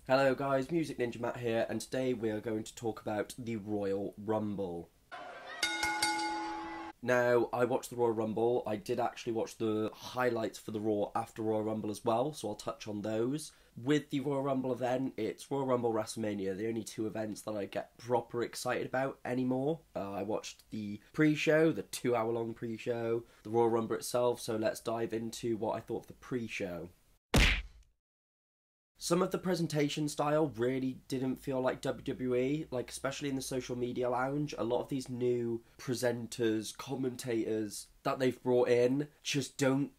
Hello guys, Music Ninja Matt here, and today we are going to talk about the Royal Rumble. Now, I watched the Royal Rumble. I did actually watch the highlights for the Raw after Royal Rumble as well, so I'll touch on those. With the Royal Rumble event, it's Royal Rumble, WrestleMania, the only two events that I get proper excited about anymore. I watched the pre-show, the 2-hour-long pre-show, the Royal Rumble itself, so let's dive into what I thought of the pre-show. Some of the presentation style really didn't feel like WWE, like especially in the social media lounge. A lot of these new presenters, commentators that they've brought in just don't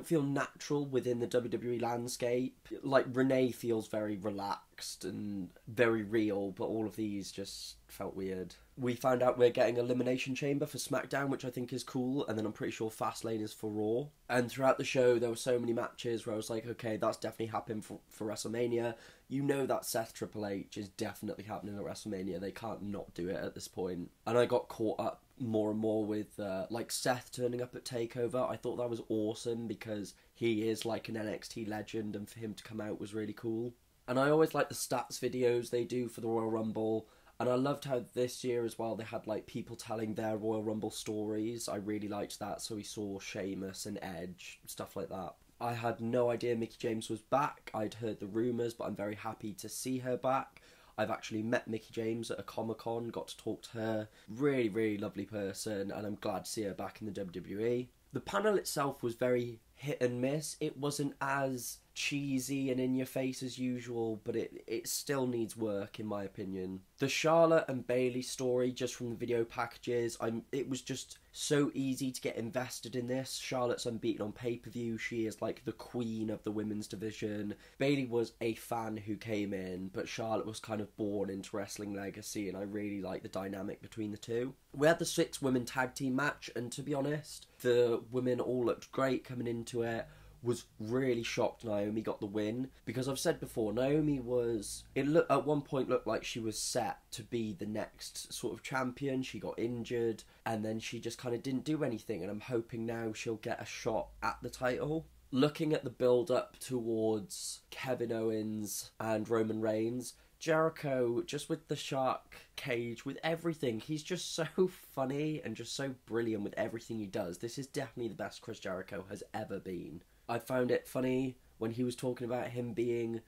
feel natural within the WWE landscape. Like Renee feels very relaxed and very real, but all of these just felt weird. We found out we're getting Elimination Chamber for SmackDown, which I think is cool, and then I'm pretty sure Fastlane is for Raw. And throughout the show, there were so many matches where I was like, okay, that's definitely happening for WrestleMania. You know that Seth Triple H is definitely happening at WrestleMania. They can't not do it at this point. And I got caught up more and more with like Seth turning up at TakeOver. I thought that was awesome because he is like an NXT legend, and for him to come out was really cool. And I always like the stats videos they do for the Royal Rumble. And I loved how this year as well they had like people telling their Royal Rumble stories. I really liked that. So we saw Sheamus and Edge, stuff like that. I had no idea Mickie James was back. I'd heard the rumours, but I'm very happy to see her back. I've actually met Mickie James at a Comic-Con, got to talk to her. Really, really lovely person, and I'm glad to see her back in the WWE. The panel itself was very hit and miss. It wasn't as cheesy and in your face as usual, but it still needs work in my opinion. The Charlotte and Bayley story, just from the video packages, it was just so easy to get invested in this. Charlotte's unbeaten on pay-per-view. She is like the queen of the women's division. Bayley was a fan who came in, but Charlotte was kind of born into wrestling legacy, and I really like the dynamic between the two. We had the 6-women tag team match, and to be honest, the women all looked great coming into it. Was really shocked Naomi got the win, because I've said before, Naomi at one point looked like she was set to be the next sort of champion. She got injured and then she just kind of didn't do anything, and I'm hoping now she'll get a shot at the title. Looking at the build up towards Kevin Owens and Roman Reigns, Jericho, just with the shark cage, with everything, he's just so funny and just so brilliant with everything he does. This is definitely the best Chris Jericho has ever been. I found it funny when he was talking about him being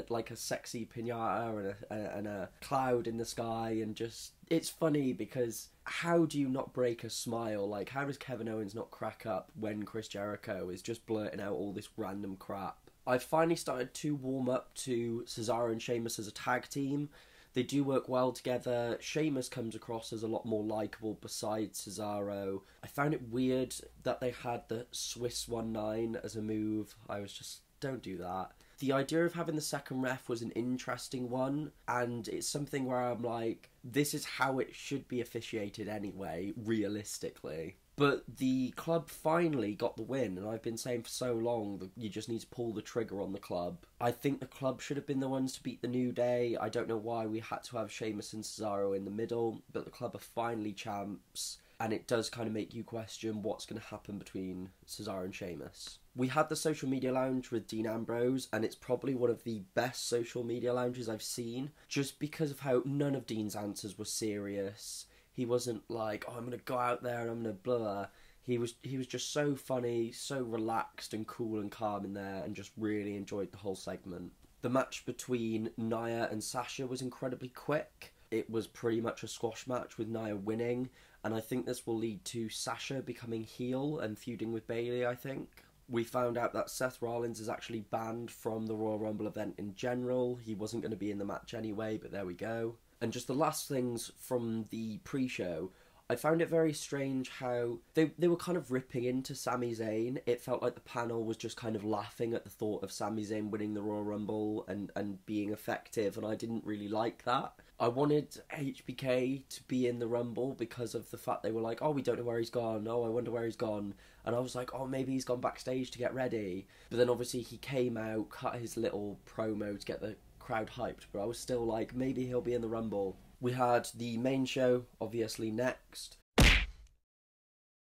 like a sexy piñata and a cloud in the sky, and just, it's funny because how do you not break a smile? Like, how does Kevin Owens not crack up when Chris Jericho is just blurting out all this random crap? I finally started to warm up to Cesaro and Sheamus as a tag team. They do work well together. Sheamus comes across as a lot more likeable besides Cesaro. I found it weird that they had the Swiss 1-9 as a move. I was just, don't do that. The idea of having the second ref was an interesting one, and it's something where I'm like, this is how it should be officiated anyway, realistically. But the club finally got the win, and I've been saying for so long that you just need to pull the trigger on the club. I think the club should have been the ones to beat the New Day. I don't know why we had to have Sheamus and Cesaro in the middle, but the club are finally champs, and it does kind of make you question what's going to happen between Cesaro and Sheamus. We had the social media lounge with Dean Ambrose, and it's probably one of the best social media lounges I've seen, just because of how none of Dean's answers were serious. He wasn't like, oh, I'm going to go out there and I'm going to blah. He was just so funny, so relaxed and cool and calm in there, and just really enjoyed the whole segment. The match between Nia and Sasha was incredibly quick. It was pretty much a squash match with Nia winning, and I think this will lead to Sasha becoming heel and feuding with Bayley, I think. We found out that Seth Rollins is actually banned from the Royal Rumble event in general. He wasn't going to be in the match anyway, but there we go. And just the last things from the pre-show, I found it very strange how they were kind of ripping into Sami Zayn. It felt like the panel was just kind of laughing at the thought of Sami Zayn winning the Royal Rumble and being effective, and I didn't really like that. I wanted HBK to be in the Rumble because of the fact they were like, oh, we don't know where he's gone, oh, I wonder where he's gone. And I was like, oh, maybe he's gone backstage to get ready. But then obviously he came out, cut his little promo to get the crowd hyped, but I was still like, maybe he'll be in the Rumble. We had the main show, obviously, next.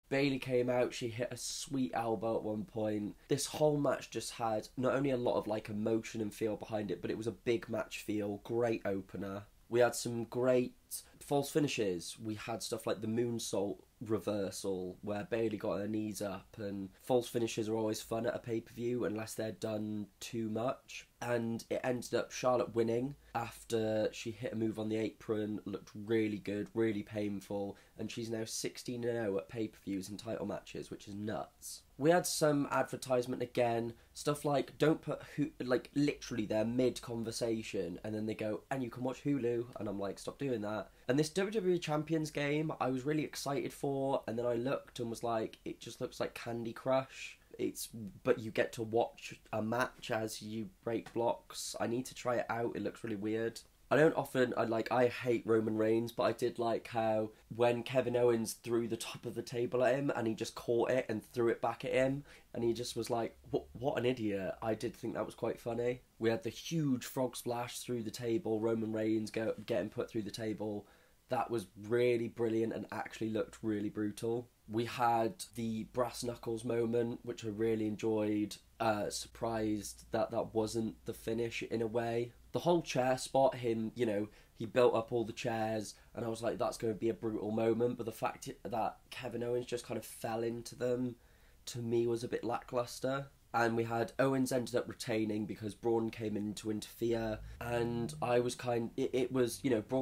Bayley came out, she hit a sweet elbow at one point. This whole match just had not only a lot of like emotion and feel behind it, but it was a big match feel, great opener. We had some great false finishes. We had stuff like the moonsault reversal where Bayley got her knees up, and false finishes are always fun at a pay-per-view unless they're done too much. And it ended up Charlotte winning after she hit a move on the apron, looked really good, really painful, and she's now 16-0 at pay-per-views and title matches, which is nuts. We had some advertisement again, stuff like don't put like literally they're mid-conversation and then they go, and you can watch Hulu, and I'm like, stop doing that. And this WWE Champions game I was really excited for, and then I looked and was like, it just looks like Candy Crush. But you get to watch a match as you break blocks. I need to try it out. It looks really weird. I hate Roman Reigns, but I did like how when Kevin Owens threw the top of the table at him and he just caught it and threw it back at him, and he just was like, what an idiot. I did think that was quite funny. We had the huge frog splash through the table, Roman Reigns getting put through the table. That was really brilliant and actually looked really brutal. We had the brass knuckles moment, which I really enjoyed. Surprised that wasn't the finish in a way. The whole chair spot, he built up all the chairs, and I was like, that's going to be a brutal moment. But the fact that Kevin Owens just kind of fell into them, to me, was a bit lackluster. And we had Owens ended up retaining because Braun came in to interfere, and I was Braun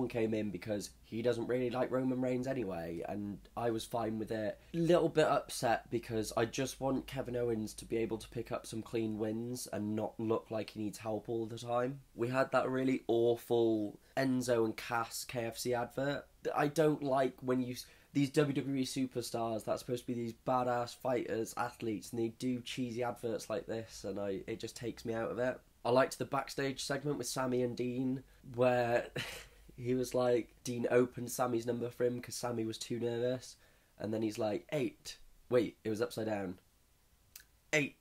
came in because he doesn't really like Roman Reigns anyway, and I was fine with it. Little bit upset because I just want Kevin Owens to be able to pick up some clean wins and not look like he needs help all the time. We had that really awful Enzo and Cass KFC advert. I don't like when these WWE superstars that's supposed to be these badass fighters, athletes, and they do cheesy adverts like this, and it just takes me out of it. I liked the backstage segment with Sammy and Dean, where he was like, Dean opened Sammy's number for him because Sammy was too nervous, and then he's like, 8. Wait, it was upside down. 8.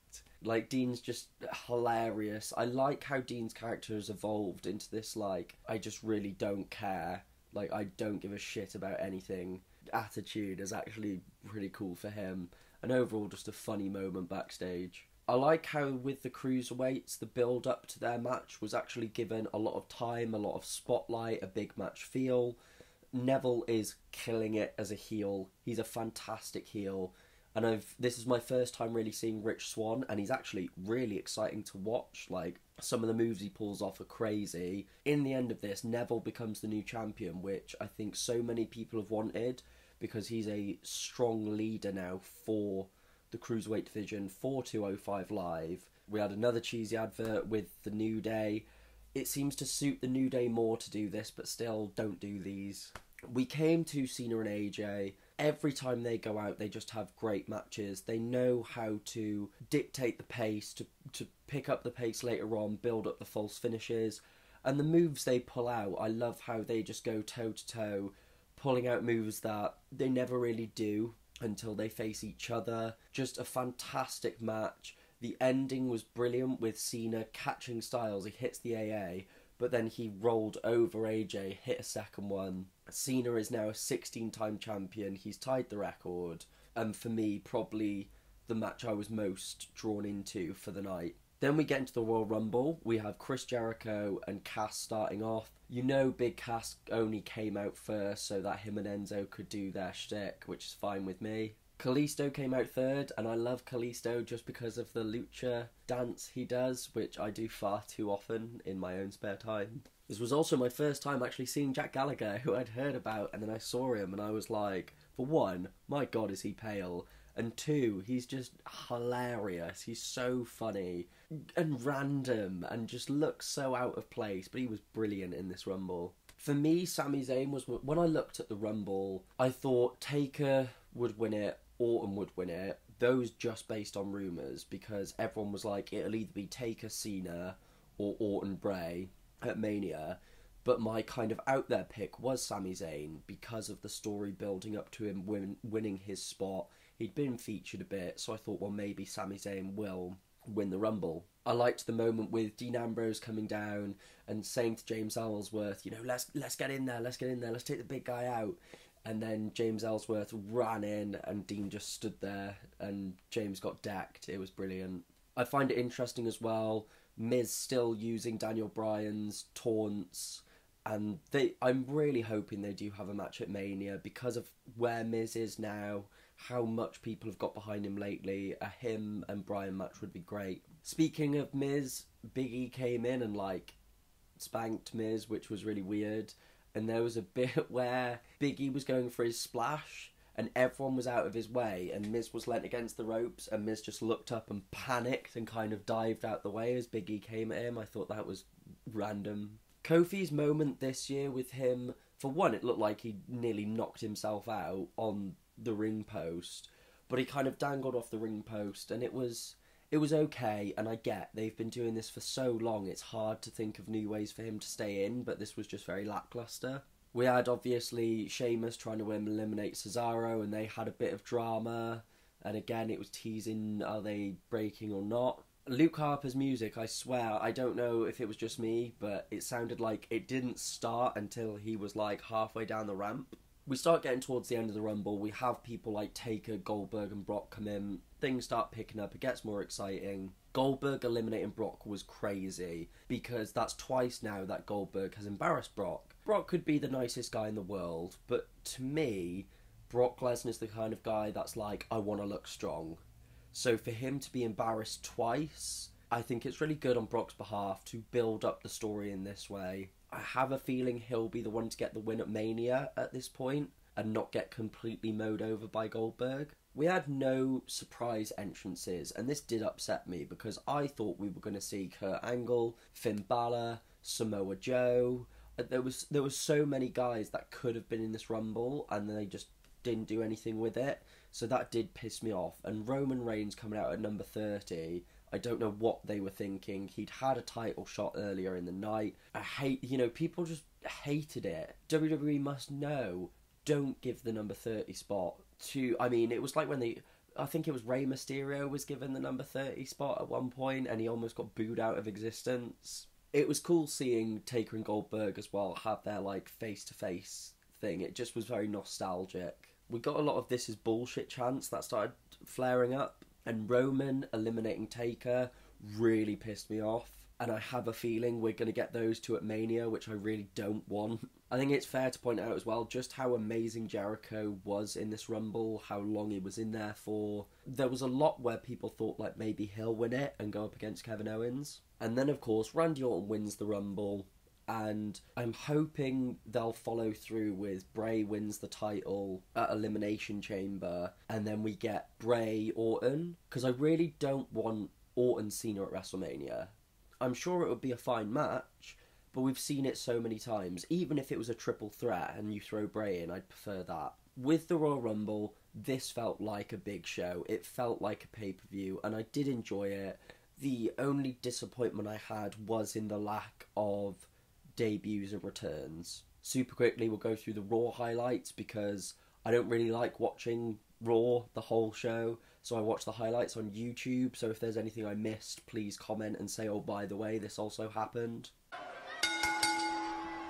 Like, Dean's just hilarious. I like how Dean's character has evolved into this, like, I just really don't care. Like, I don't give a shit about anything. Attitude is actually pretty cool for him, and overall just a funny moment backstage. I like how with the cruiserweights the build up to their match was actually given a lot of time, a lot of spotlight, a big match feel. Neville is killing it as a heel. He's a fantastic heel, and this is my first time really seeing Rich Swann, and he's actually really exciting to watch. Like, some of the moves he pulls off are crazy. In the end of this, Neville becomes the new champion, which I think so many people have wanted, because he's a strong leader now for the Cruiserweight division, for 205 Live. We had another cheesy advert with the New Day. It seems to suit the New Day more to do this, but still, don't do these. We came to Cena and AJ. Every time they go out, they just have great matches. They know how to dictate the pace, to pick up the pace later on, build up the false finishes. And the moves they pull out, I love how they just go toe-to-toe, pulling out moves that they never really do until they face each other. Just a fantastic match. The ending was brilliant with Cena catching Styles. He hits the AA, but then he rolled over AJ, hit a second one. Cena is now a 16-time champion. He's tied the record. And for me, probably the match I was most drawn into for the night. Then we get into the Royal Rumble. We have Chris Jericho and Cass starting off. Big Cass only came out first so that him and Enzo could do their shtick, which is fine with me. Kalisto came out third, and I love Kalisto just because of the lucha dance he does, which I do far too often in my own spare time. This was also my first time actually seeing Jack Gallagher, who I'd heard about, and then I saw him and I was like, for one, my god is he pale, and two, he's just hilarious. He's so funny and random and just looks so out of place, but he was brilliant in this Rumble. For me, Sami Zayn was, when I looked at the Rumble, I thought Taker would win it, Orton would win it, those just based on rumours, because everyone was like, it'll either be Taker, Cena, or Orton, Bray at Mania. But my kind of out there pick was Sami Zayn because of the story building up to him winning his spot. He'd been featured a bit, so I thought, well, maybe Sami Zayn will win the Rumble. I liked the moment with Dean Ambrose coming down and saying to James Ellsworth, let's get in there, let's take the big guy out. And then James Ellsworth ran in and Dean just stood there and James got decked. It was brilliant. I find it interesting as well, Miz still using Daniel Bryan's taunts, and I'm really hoping they do have a match at Mania because of where Miz is now, how much people have got behind him lately. A him and Bryan match would be great. Speaking of Miz, Big E came in and spanked Miz, which was really weird. And there was a bit where Big E was going for his splash and everyone was out of his way and Miz was leant against the ropes and Miz just looked up and panicked and kind of dived out the way as Big E came at him. I thought that was random. Kofi's moment this year with him, for one, it looked like he nearly knocked himself out on the ring post, but he kind of dangled off the ring post and it was okay. And I get they've been doing this for so long, it's hard to think of new ways for him to stay in, but this was just very lackluster. We had obviously Sheamus trying to eliminate Cesaro and they had a bit of drama, and again it was teasing, are they breaking or not. Luke Harper's music, I swear, I don't know if it was just me, but it sounded like it didn't start until he was halfway down the ramp. We start getting towards the end of the Rumble, we have people like Taker, Goldberg and Brock come in, things start picking up, it gets more exciting. Goldberg eliminating Brock was crazy, because that's twice now that Goldberg has embarrassed Brock. Brock could be the nicest guy in the world, but to me, Brock Lesnar's the kind of guy that's like, I want to look strong. So for him to be embarrassed twice, I think it's really good on Brock's behalf to build up the story in this way. I have a feeling he'll be the one to get the win at Mania at this point and not get completely mowed over by Goldberg. We had no surprise entrances, and this did upset me because I thought we were going to see Kurt Angle, Finn Balor, Samoa Joe. There was so many guys that could have been in this Rumble and they just didn't do anything with it. So that did piss me off. And Roman Reigns coming out at number 30, I don't know what they were thinking. He'd had a title shot earlier in the night. People just hated it. WWE must know, don't give the number 30 spot to... it was like when I think it was Rey Mysterio was given the number 30 spot at one point and he almost got booed out of existence. It was cool seeing Taker and Goldberg as well have their face-to-face thing. It just was very nostalgic. We got a lot of this is bullshit chants that started flaring up, and Roman eliminating Taker really pissed me off, and I have a feeling we're going to get those two at Mania, which I really don't want. I think it's fair to point out as well just how amazing Jericho was in this Rumble, how long he was in there for. There was a lot where people thought maybe he'll win it and go up against Kevin Owens. And then of course Randy Orton wins the Rumble, and I'm hoping they'll follow through with Bray wins the title at Elimination Chamber, and then we get Bray Orton, because I really don't want Orton Cena at WrestleMania. I'm sure it would be a fine match, but we've seen it so many times. Even if it was a triple threat and you throw Bray in, I'd prefer that. With the Royal Rumble, this felt like a big show. It felt like a pay-per-view, and I did enjoy it. The only disappointment I had was in the lack of debuts and returns. Super quickly, we'll go through the Raw highlights because I don't really like watching Raw the whole show, so I watch the highlights on YouTube. So if there's anything I missed, please comment and say, oh, by the way, this also happened.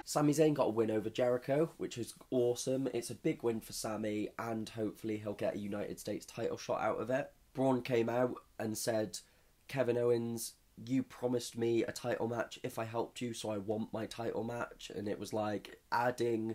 Sami Zayn got a win over Jericho, which is awesome. It's a big win for Sami, and hopefully he'll get a United States title shot out of it. Braun came out and said, Kevin Owens, you promised me a title match if I helped you, so I want my title match. And it was adding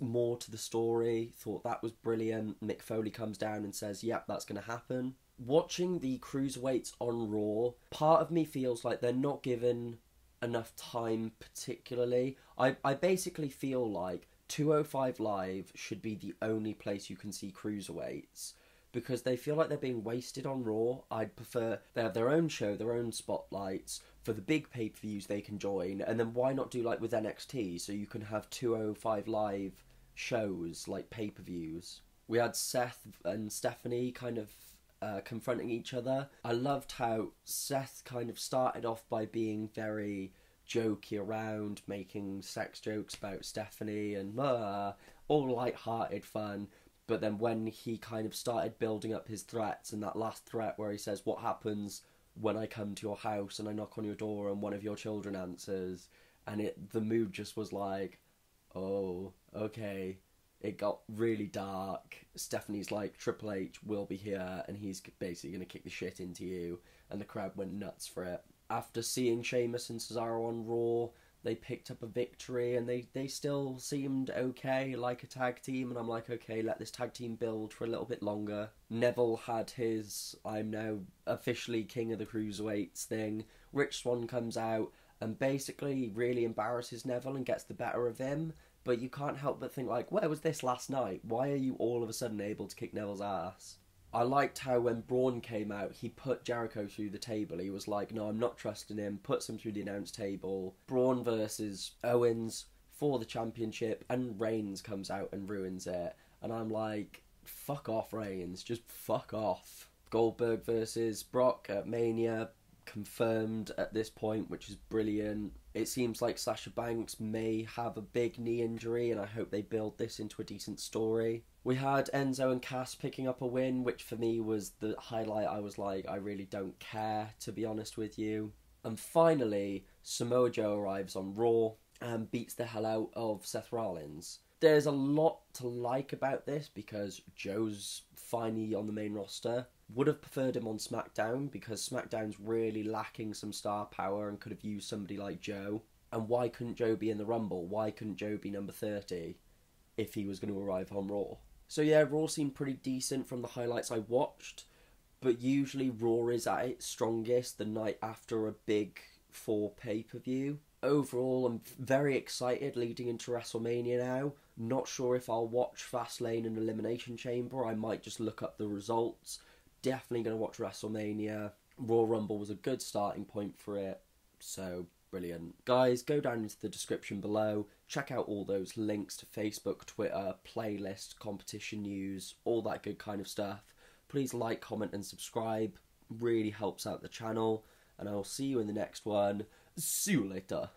more to the story. Thought that was brilliant. Mick Foley comes down and says, yep, that's going to happen. Watching the cruiserweights on Raw, part of me feels like they're not given enough time particularly. I basically feel like 205 Live should be the only place you can see cruiserweights, because they feel like they're being wasted on Raw. I'd prefer they have their own show, their own spotlights. For the big pay-per-views they can join, and then why not do with NXT, so you can have 205 Live shows, pay-per-views. We had Seth and Stephanie kind of confronting each other. I loved how Seth kind of started off by being very jokey around, making sex jokes about Stephanie and all light-hearted fun. But then when he kind of started building up his threats, and that last threat where he says, what happens when I come to your house and I knock on your door and one of your children answers, and the mood just was oh, okay, It got really dark. Stephanie's like, Triple H will be here and he's basically going to kick the shit into you. And the crowd went nuts for it. After seeing Sheamus and Cesaro on Raw, they picked up a victory and they still seemed okay, like a tag team. And I'm like, okay, let this tag team build for a little bit longer. Neville had his, I'm now officially king of the cruiserweights thing. Rich Swann comes out and basically really embarrasses Neville and gets the better of him. But you can't help but think, like, where was this last night? Why are you all of a sudden able to kick Neville's ass? I liked how when Braun came out, he put Jericho through the table. He was like, no, I'm not trusting him, puts him through the announce table. Braun versus Owens for the championship, and Reigns comes out and ruins it. And I'm like, fuck off, Reigns, just fuck off. Goldberg versus Brock at Mania, confirmed at this point, which is brilliant. It seems like Sasha Banks may have a big knee injury, and I hope they build this into a decent story. We had Enzo and Cass picking up a win, which for me was the highlight. I was like, I really don't care, to be honest with you. And finally, Samoa Joe arrives on Raw and beats the hell out of Seth Rollins. There's a lot to like about this because Joe's finally on the main roster. Would have preferred him on SmackDown because SmackDown's really lacking some star power and could have used somebody like Joe. And why couldn't Joe be in the Rumble? Why couldn't Joe be number 30 if he was going to arrive on Raw? So yeah, Raw seemed pretty decent from the highlights I watched, but usually Raw is at its strongest the night after a big 4 pay-per-view. Overall, I'm very excited leading into WrestleMania now. Not sure if I'll watch Fastlane and Elimination Chamber. I might just look up the results. Definitely going to watch WrestleMania. Royal Rumble was a good starting point for it. So, brilliant. Guys, go down into the description below. Check out all those links to Facebook, Twitter, playlist, competition news, all that good kind of stuff. Please like, comment and subscribe. Really helps out the channel. And I will see you in the next one. See you later.